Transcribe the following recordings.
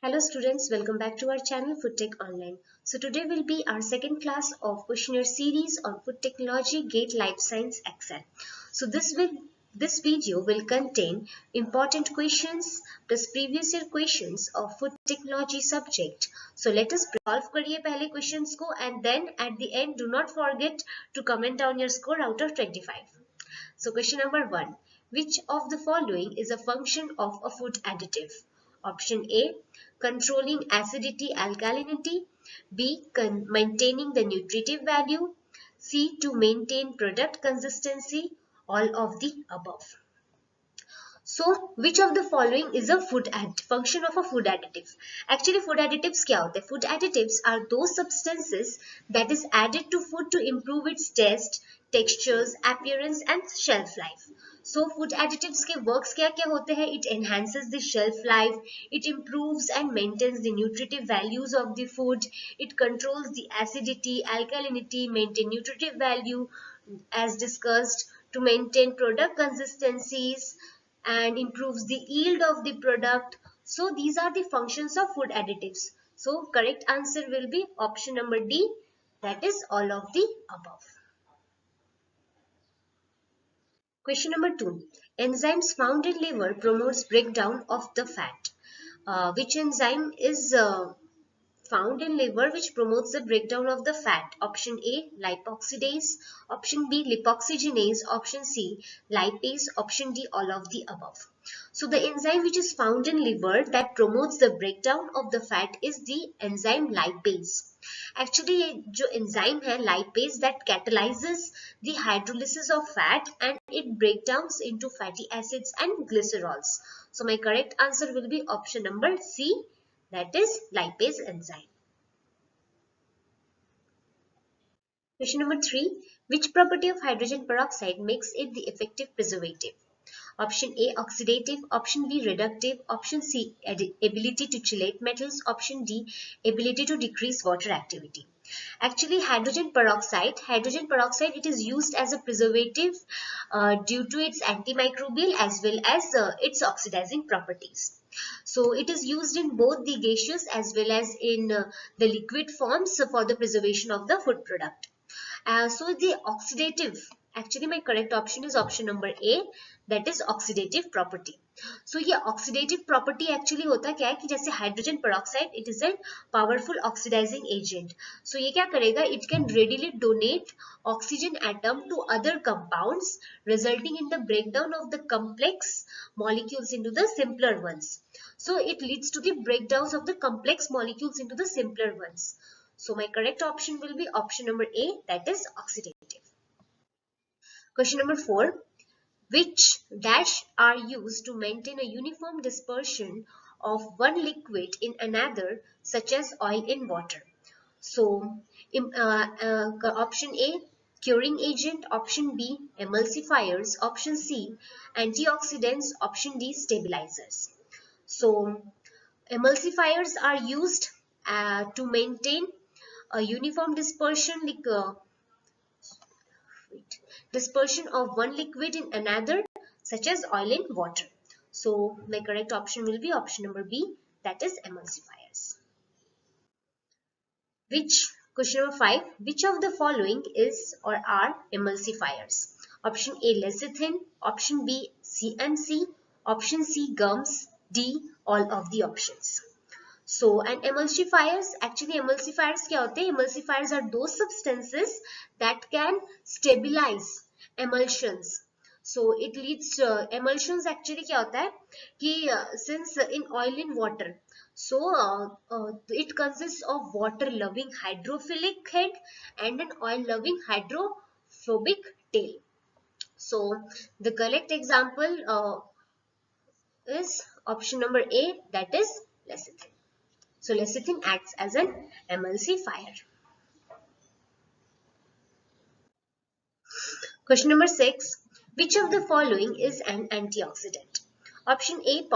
Hello students, welcome back to our channel Food Tech Online. So today will be our second class of questionnaire series on food technology GATE Life Science Excel. So this video will contain important questions plus previous year questions of food technology subject. So let us solve kariye pehle questions ko, and then at the end do not forget to comment down your score out of 25. So question number 1. Which of the following is a function of a food additive? Option A, controlling acidity alkalinity. B, maintaining the nutritive value. C, to maintain product consistency. All of the above. So, which of the following is a function of a food additive? Actually, food additives क्या होते हैं? Food additives are those substances that is added to food to improve its taste, textures, appearance, and shelf life. So, food additives के works क्या होते हैं? It enhances the shelf life, it improves and maintains the nutritive values of the food, it controls the acidity, alkalinity, maintain nutritive value, as discussed, to maintain product consistencies, and improves the yield of the product. So these are the functions of food additives. So correct answer will be option number D, that is all of the above. Question number 2. Enzymes found in liver promotes breakdown of the fat. Which enzyme is found in liver which promotes the breakdown of the fat? Option A, lipoxidase. Option B, lipoxygenase. Option C, lipase. Option D, all of the above. So the enzyme which is found in liver that promotes the breakdown of the fat is the enzyme lipase. Actually ये जो enzyme है lipase that catalyzes the hydrolysis of fat and it breakdowns into fatty acids and glycerols. So my correct answer will be option number C, that is lipase enzyme. Question number 3. Which property of hydrogen peroxide makes it the effective preservative? Option A, oxidative. Option B, reductive. Option C, ability to chelate metals. Option D, ability to decrease water activity. Actually, hydrogen peroxide, it is used as a preservative due to its antimicrobial as well as its oxidizing properties. So it is used in both the gaseous as well as in the liquid forms for the preservation of the food product. So the oxidative, actually my correct option is option number A, that is oxidative property. So ये oxidative property actually होता क्या है कि जैसे hydrogen peroxide, it is a powerful oxidizing agent. So ये क्या करेगा? It can readily donate oxygen atom to other compounds, resulting in the breakdown of the complex molecules into the simpler ones. So it leads to the breakdowns of the complex molecules into the simpler ones. So my correct option will be option number A, that is oxidative. Question number 4. Which dash are used to maintain a uniform dispersion of one liquid in another, such as oil in water? So option A, curing agent. Option B, emulsifiers. Option C, antioxidants. Option D, stabilizers. So emulsifiers are used to maintain a uniform dispersion dispersion of one liquid in another, such as oil in water. So my correct option will be option number B, that is emulsifiers. Question number 5, which of the following is or are emulsifiers? Option A, lecithin. Option B, CMC. Option C, gums. D, all of the options. So, and emulsifiers, actually emulsifiers क्या होते हैं? Emulsifiers are those substances that can stabilize emulsions. So, it leads to emulsions actually क्या होता है कि since in oil in water, so it consists of water-loving hydrophilic head and an oil-loving hydrophobic tail. So, the correct example is option number A, that is lecithin. So lecithin acts as an emulsifier. Question number 6. Which of the following is an antioxidant? Option A,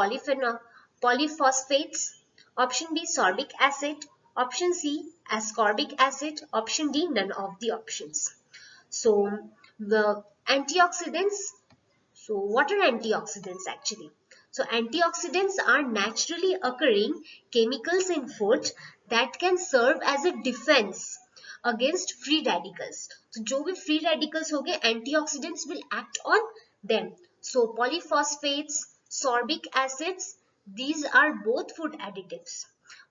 polyphosphates. Option B, sorbic acid. Option C, ascorbic acid. Option D, none of the options. So the antioxidants. So what are antioxidants actually? So antioxidants are naturally occurring chemicals in food that can serve as a defense against free radicals. So जो भी free radicals हो गए, antioxidants will act on them. So polyphosphates, sorbic acids, these are both food additives.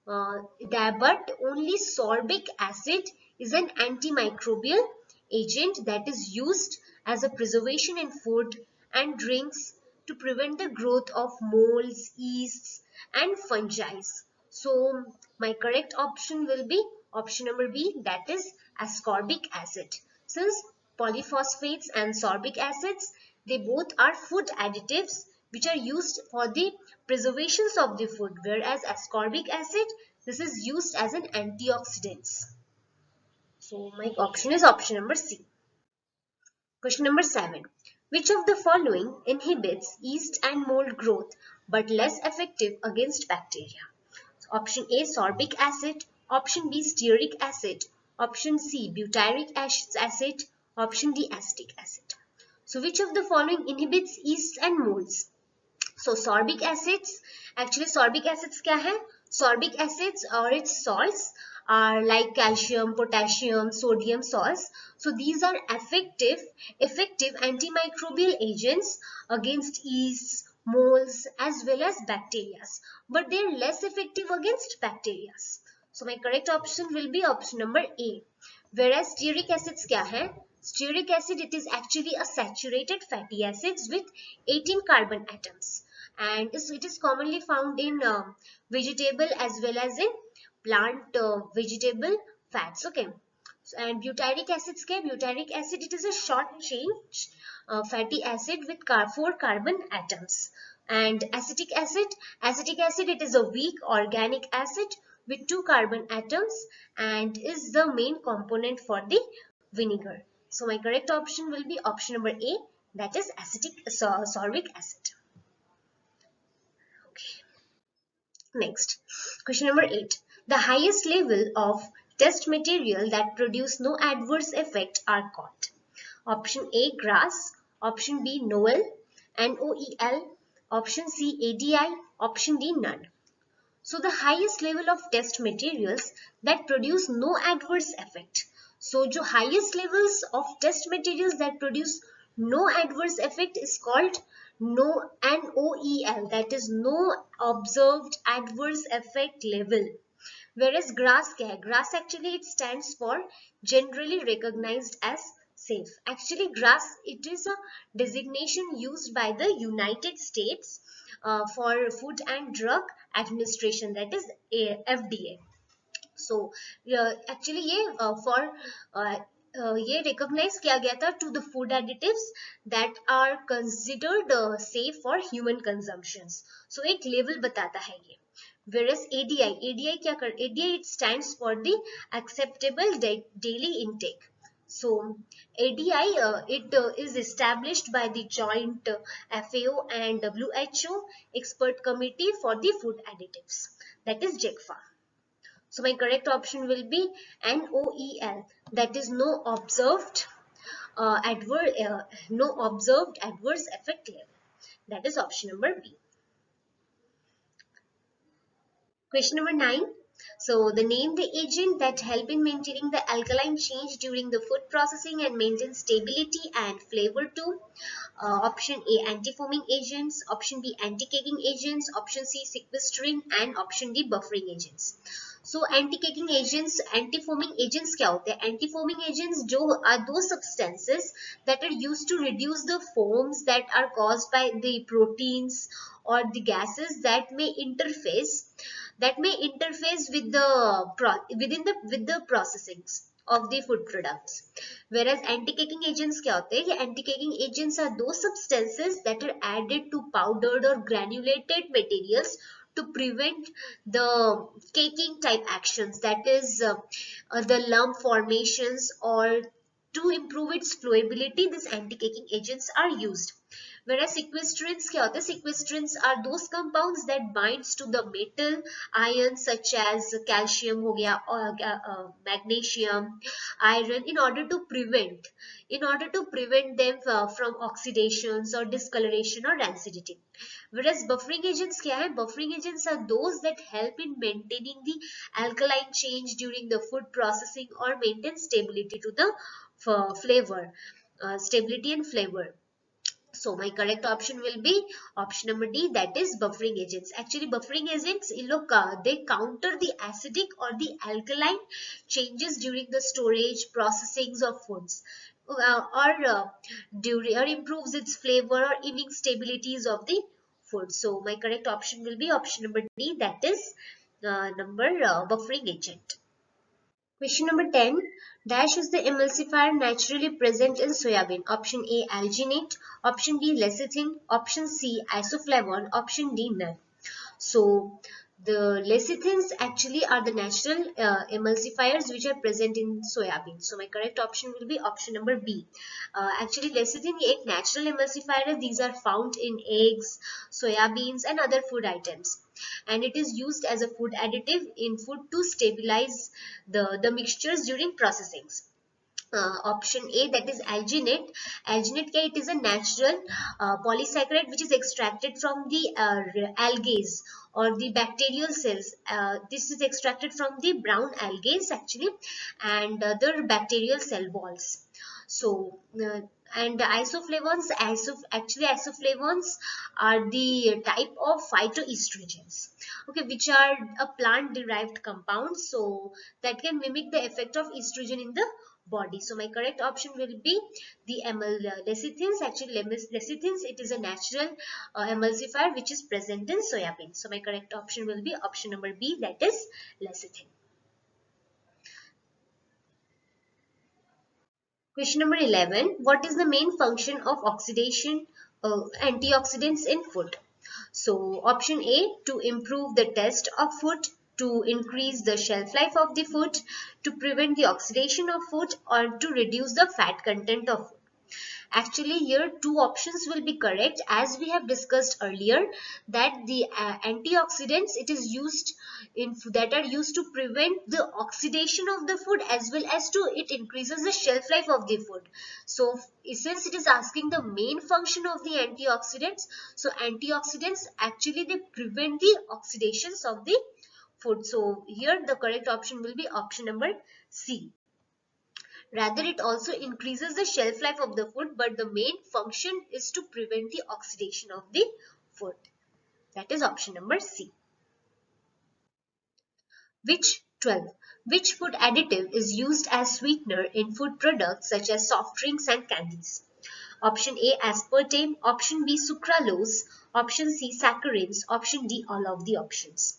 But only sorbic acid is an antimicrobial agent that is used as a preservation in food and drinks to prevent the growth of molds, yeasts, and fungi. So my correct option will be option number B, that is ascorbic acid. Since polyphosphates and sorbic acids, they both are food additives which are used for the preservations of the food, whereas ascorbic acid, this is used as an antioxidant. So my option is option number C. Question number 7. Which of the following inhibits yeast and mold growth but less effective against bacteria? Option A, sorbic acid. Option B, stearic acid. Option C, butyric acid. Option D, acetic acid. So which of the following inhibits yeast and molds? So sorbic acids, actually sorbic acids क्या है? Sorbic acids or its salts are like calcium, potassium, sodium salts. So these are effective antimicrobial agents against yeasts, molds as well as bacteria. But they are less effective against bacteria. So my correct option will be option number A. Whereas stearic acids क्या है? Stearic acid, it is actually a saturated fatty acids with 18 carbon atoms, and it is commonly found in vegetable as well as in plant vegetable fats. Okay. And butyric acids क्या? Butyric acid, it is a short chain fatty acid with 4 carbon atoms. And acetic acid, it is a weak organic acid with 2 carbon atoms and is the main component for the vinegar. So my correct option will be option number A, that is sorbic acid. Okay. Next, question number 8. The highest level of test material that produce no adverse effect are called. Option A, grass. Option B, Noel, NOEL. Option C, ADI. Option D, none. So the highest level of test materials that produce no adverse effect. So जो highest levels of test materials that produce no adverse effect is called NOEL, that is no observed adverse effect level. Whereas grass क्या है? Grass actually it stands for generally recognized as safe. Actually grass, it is a designation used by the United States for Food and Drug Administration, that is FDA. So actually ये recognize किया गया था to the food additives that are considered safe for human consumptions. So एक level बताता है ये. Whereas ADI क्या कर? ADI it stands for the acceptable daily intake. So ADI it is established by the joint FAO and WHO expert committee for the food additives, that is JECFA. So my correct option will be NOEL, that is no observed adverse effect level. That is option number B. Question number 9. So the name the agent that help in maintaining the alkaline change during the food processing and maintain stability and flavor too. Option A, anti-foaming agents. Option B, anti-caking agents. Option C, sequestering, and option D, buffering agents. So anti-caking agents, anti-foaming agents क्या होते हैं? Anti-foaming agents जो are those substances that are used to reduce the foams that are caused by the proteins or the gases that may interface with the processings of the food products. Whereas anti-caking agents क्या होते हैं? Anti-caking agents are those substances that are added to powdered or granulated materials to prevent the caking type actions, that is the lump formations, or to improve its flowability. These anti-caking agents are used. Whereas sequestrants क्या होते हैं? Sequestrants are those compounds that binds to the metal ions such as calcium हो गया और magnesium, iron in order to prevent them from oxidations or discoloration or rancidity. Whereas buffering agents क्या है? Buffering agents are those that help in maintaining the alkaline change during the food processing or maintain stability to the flavor, stability and flavor. So my correct option will be option number D, that is buffering agents. Actually buffering agents they counter the acidic or the alkaline changes during the storage processings of foods, or improves its flavor or even stabilities of the food. So my correct option will be option number D, that is buffering agent. Question number 10. Dash is the emulsifier naturally present in soybean. Option A, alginate. Option B, lecithin. Option C, isoflavone. Option D, none. So the lecithins actually are the natural emulsifiers which are present in soybean. So my correct option will be option number B. Actually lecithin एक natural emulsifier है. These are found in eggs, soybeans and other food items. And it is used as a food additive in food to stabilize the mixtures during processings. Option A, that is alginate. Alginate क्या? It is a natural polysaccharide which is extracted from the algae or the bacterial cells. This is extracted from the brown algae actually and other bacterial cell walls. So and isoflavones, actually isoflavones are the type of phytoestrogens, okay, which are a plant derived compound, so that can mimic the effect of estrogen in the body. So my correct option will be the lecithins. Actually lecithins, it is a natural emulsifier which is present in soybean. So my correct option will be option number B, that is lecithin. Question number 11. What is the main function of oxidation antioxidants in food? So option A, to improve the taste of food, to increase the shelf life of the food, to prevent the oxidation of food, or to reduce the fat content of food. Actually here two options will be correct, as we have discussed earlier that the antioxidants it is used in that are used to prevent the oxidation of the food as well as to it increases the shelf life of the food. So since it is asking the main function of the antioxidants, so antioxidants actually they prevent the oxidations of the food. So here the correct option will be option number C. Rather, it also increases the shelf life of the food, but the main function is to prevent the oxidation of the food. That is option number C. Which 12. Which food additive is used as sweetener in food products such as soft drinks and candies? Option A, aspartame. Option B, sucralose. Option C, saccharins. Option D, all of the options.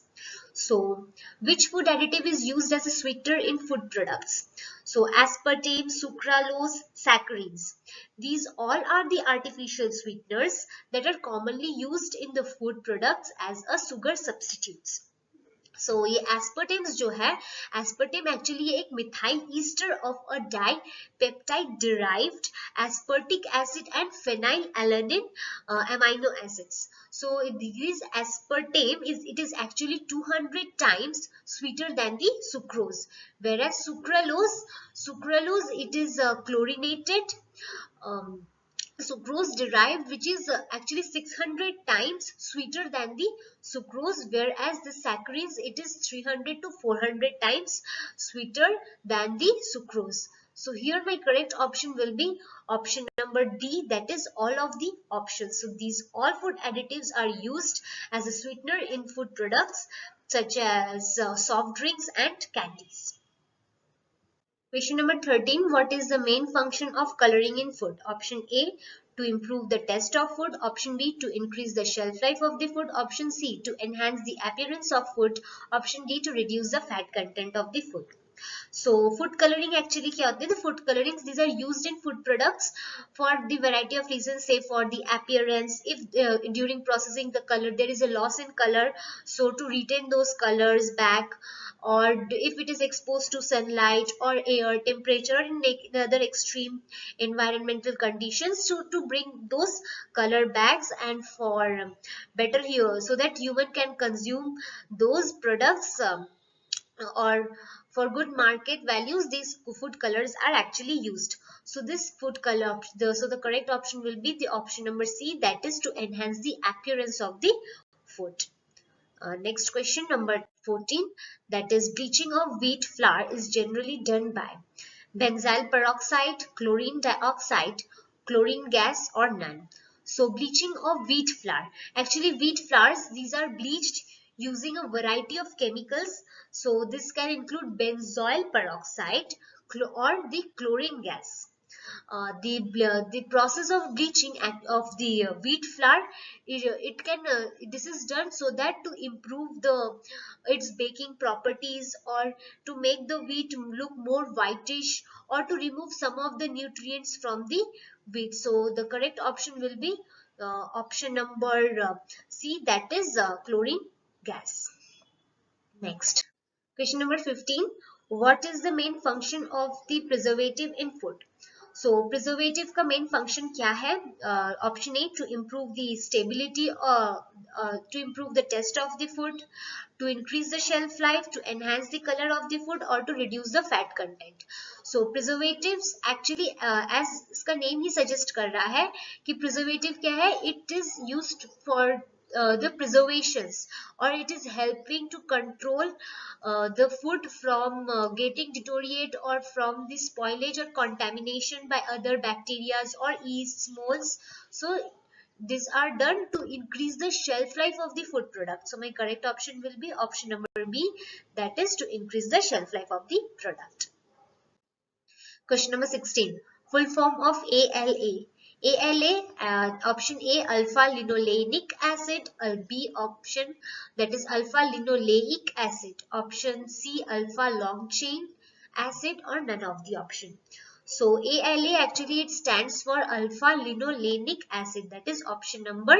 So, which food additive is used as a sweetener in food products? So, aspartame, sucralose, saccharins. These all are the artificial sweeteners that are commonly used in the food products as a sugar substitutes. So ये aspartame जो है, aspartame actually एक methyl ester of a dipeptide derived aspartic acid and phenylalanine amino acids. So this aspartame it is actually 200 times sweeter than the sucrose, whereas sucralose it is chlorinated sucrose derived which is actually 600 times sweeter than the sucrose, whereas the saccharins it is 300 to 400 times sweeter than the sucrose. So here my correct option will be option number D, that is all of the options. So these all food additives are used as a sweetener in food products such as soft drinks and candies. Question number 13. What is the main function of coloring in food? Option A, to improve the taste of food. Option B, to increase the shelf life of the food. Option C, to enhance the appearance of food. Option D, to reduce the fat content of the food. So food coloring actually क्या होते हैं? The food colorings, these are used in food products for the variety of reasons, say for the appearance, if during processing the color there is a loss in color, so to retain those colors back, or if it is exposed to sunlight or air temperature or in other extreme environmental conditions, to bring those color backs and for better here so that human can consume those products, or for good market values, these food colors are actually used. So this food color, so the correct option will be the option number C, that is to enhance the appearance of the food. Next question number 14, that is bleaching of wheat flour is generally done by benzyl peroxide, chlorine dioxide, chlorine gas, or none. So bleaching of wheat flour. Actually wheat flours, these are bleached using a variety of chemicals. So this can include benzoyl peroxide or the chlorine gas. The process of bleaching of the wheat flour, it can this is done so that to improve the its baking properties, or to make the wheat look more whitish, or to remove some of the nutrients from the wheat. So the correct option will be option number C, that is chlorine gas. Next, question number 15. What is the main function of the preservative in food? So preservative का main function क्या है? Option A, to improve the stability, or to improve the taste of the food, to increase the shelf life, to enhance the color of the food, or to reduce the fat content. So preservatives actually, as इसका name ही suggest कर रहा है कि preservative क्या है? It is used for the preservations, or it is helping to control the food from getting deteriorate, or from the spoilage or contamination by other bacteria or yeasts, molds. So these are done to increase the shelf life of the food product. So my correct option will be option number B, that is to increase the shelf life of the product. Question number 16. Full form of ALA. ALA, option A, alpha linolenic acid, B option, that is alpha linoleic acid, option C, alpha long chain acid, or none of the option. So ALA actually it stands for alpha linolenic acid, that is option number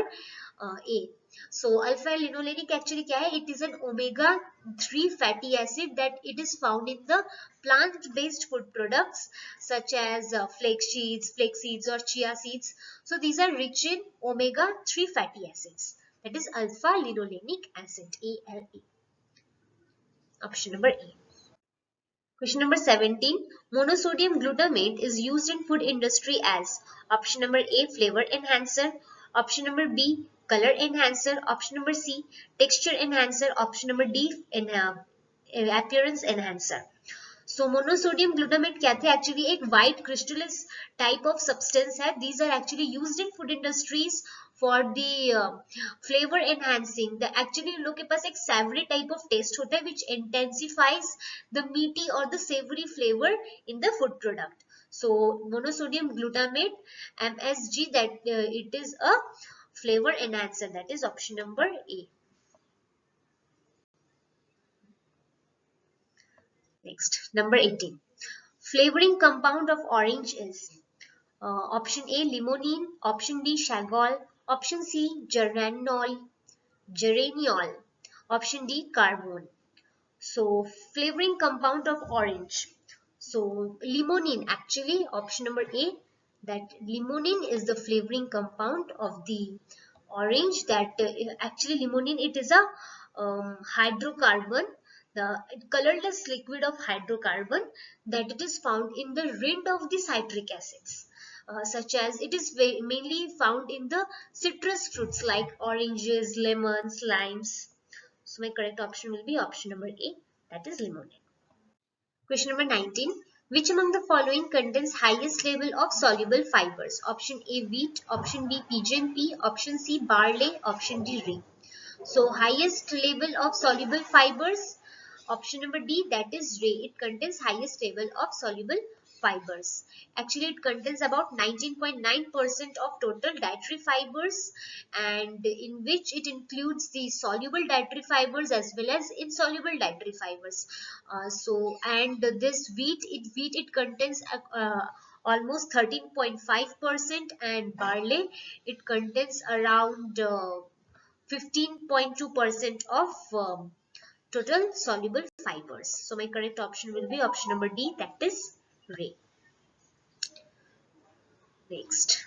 A. So alpha linolenic actually क्या है? It is an omega 3 fatty acid that it is found in the plant-based food products such as flax seeds or chia seeds. So these are rich in omega 3 fatty acids. That is alpha linolenic acid, ALA. Option number A. Question number 17. Monosodium glutamate is used in food industry as option number A, flavor enhancer, option number B, color enhancer, option number C, texture enhancer, option number D, appearance enhancer. So monosodium glutamate क्या थे? Actually एक white crystallized type of substance है. These are actually used in food industries for the flavor enhancing. The actually लोग के पास एक savory type of taste होता है which intensifies the meaty or the savory flavor in the food product. So monosodium glutamate, MSG, that it is a flavor enhancer. That is option number A. Next, number 18. Flavoring compound of orange is option A, limonene, option B, chagol, option C, geraniol, option D, carbone. So flavoring compound of orange. So limonene, actually option number A, that limonene is the flavoring compound of the orange. That actually limonene, it is a hydrocarbon, the colorless liquid of hydrocarbon, that it is found in the rind of the citric acids, such as it is mainly found in the citrus fruits like oranges, lemons, limes. So my correct option will be option number A, that is limonene. Question number 19. Which among the following contains highest level of soluble fibers? Option A, wheat, option B, pigeon pea, option C, barley, option D, rye. So highest level of soluble fibers, option number D, that is rye. It contains highest level of soluble fibers. Actually, it contains about 19.9% of total dietary fibers, and in which it includes the soluble dietary fibers as well as insoluble dietary fibers. And this wheat it contains almost 13.5%, and barley it contains around 15.2% of total soluble fibers. So my correct option will be option number D, that is Ray. Next.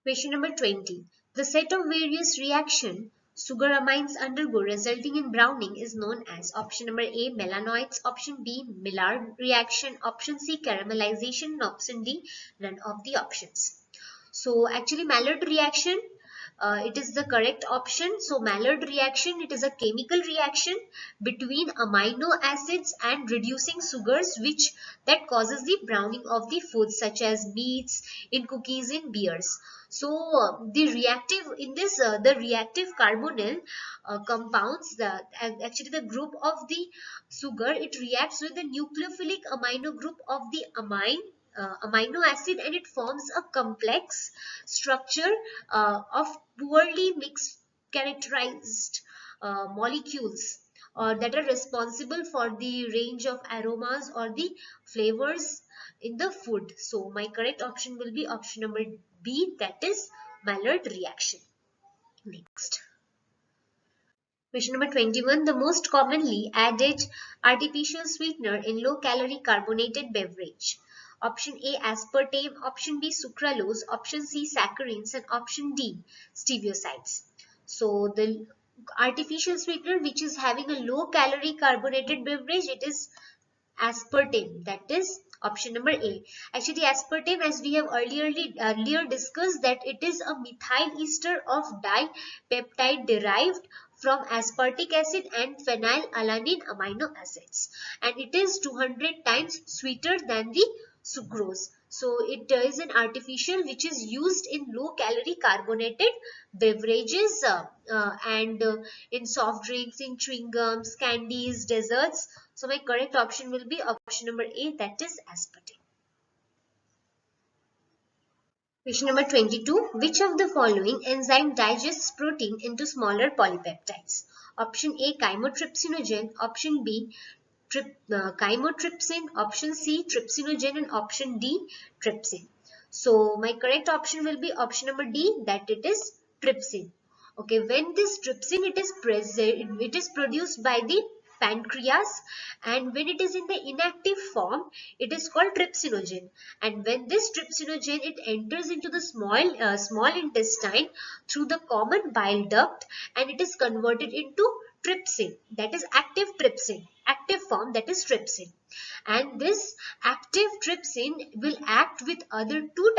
Question number 20. The set of various reaction sugar amines undergo resulting in browning is known as option number A, melanoids, option B, Maillard reaction, option C, caramelization, and option D, none of the options. So actually Maillard reaction, it is the correct option. So Maillard reaction, it is a chemical reaction between amino acids and reducing sugars which that causes the browning of the foods such as meats, in cookies, in beers. So the reactive in this the reactive carbonyl compounds, actually the group of the sugar, it reacts with the nucleophilic amino group of the amino acid, and it forms a complex structure of poorly mixed characterized molecules that are responsible for the range of aromas or the flavors in the food. So my correct option will be option number B, that is Maillard reaction. Next. Question number 21. The most commonly added artificial sweetener in low-calorie carbonated beverage. Option A, aspartame. Option B, sucralose. Option C, saccharins. And option D, steviosides. So the artificial sweetener which is having a low-calorie carbonated beverage, it is aspartame, that is option number A. Actually aspartame, as we have earlier discussed, that it is a methyl ester of dipeptide derived from aspartic acid and phenylalanine amino acids, and it is 200 times sweeter than the sucrose. So it is an artificial which is used in low calorie carbonated beverages and in soft drinks, in chewing gums, candies, desserts. So my correct option will be option number A, that is aspartame. Question number 22. Which of the following enzyme digests protein into smaller polypeptides? Option A, chymotrypsinogen. Option B, chymotrypsin. Option C, trypsinogen. And option D, trypsin. So my correct option will be option number D, that it is trypsin. Okay, when this trypsin it is produced by the pancreas, and when it is in the inactive form it is called trypsinogen, and when this trypsinogen it enters into the small intestine through the common bile duct, and it is converted into trypsin, that is active trypsin, active form, that is trypsin. And this active trypsin will act with other two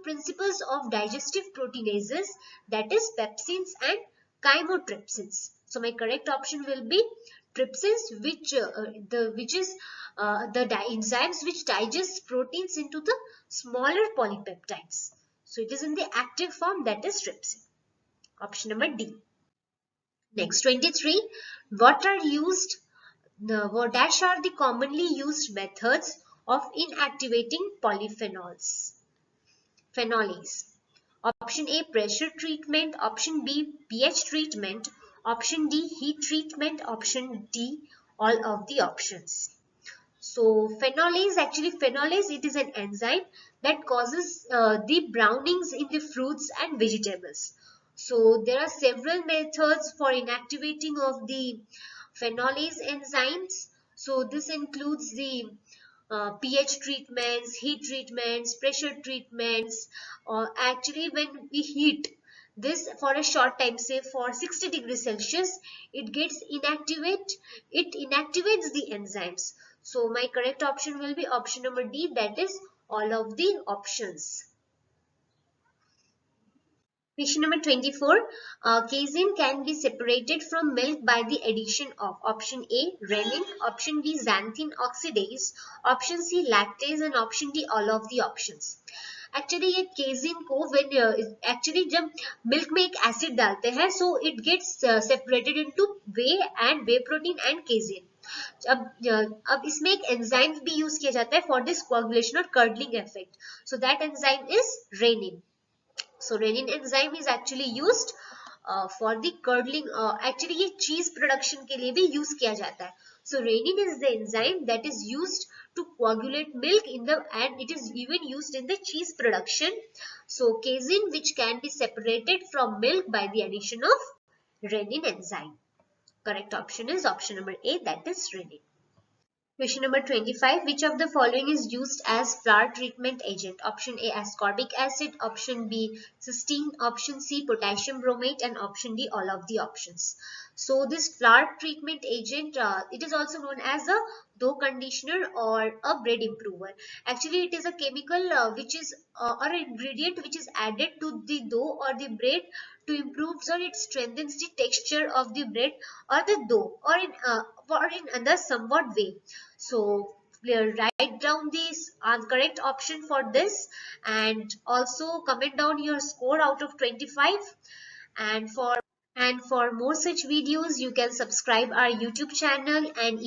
principles of digestive proteinases, that is pepsins and chymotrypsins. So my correct option will be trypsins, which is the enzymes which digest proteins into the smaller polypeptides. So it is in the active form, that is trypsin. Option number D. Next, 23. What are the commonly used methods of inactivating polyphenols? Phenolase. Option A, pressure treatment. Option B, pH treatment. Option D, heat treatment. Option D, all of the options. So phenolase, it is an enzyme that causes the brownings in the fruits and vegetables. So there are several methods for inactivating of the phenolase enzymes. So this includes the pH treatments, heat treatments, pressure treatments. Actually, when we heat this for a short time, say for 60 degrees Celsius, it inactivates the enzymes. So my correct option will be option number D, that is all of the options. Question number 24. Casein can be separated from milk by the addition of option A, rennin, option B, xanthin oxidase, option C, lactase, and option D, all of the options. Actually ये casein को when actually जब milk में एक acid डालते हैं, so it gets separated into whey and whey protein and casein. अब इसमें एक एंजाइम भी यूज किया जाता है फॉर दिस कोagulation और curdling effect. So that enzyme is rennin. So renin enzyme is actually used for the curdling. Actually ये cheese production के लिए भी use किया जाता है. So renin is the enzyme that is used to coagulate milk in the, and it is even used in the cheese production. So casein, which can be separated from milk by the addition of renin enzyme. Correct option is option number A, that is renin. Question number 25. Which of the following is used as flour treatment agent? Option A, ascorbic acid. Option B, cysteine. Option C, potassium bromate. And option D, all of the options. So this flour treatment agent, it is also known as a dough conditioner or a bread improver. Actually, it is a chemical which is or an ingredient which is added to the dough or the bread to improve or it strengthens the texture of the bread or the dough, or in another somewhat way. So write down this correct option for this, and also comment down your score out of 25. And for more such videos, you can subscribe our YouTube channel and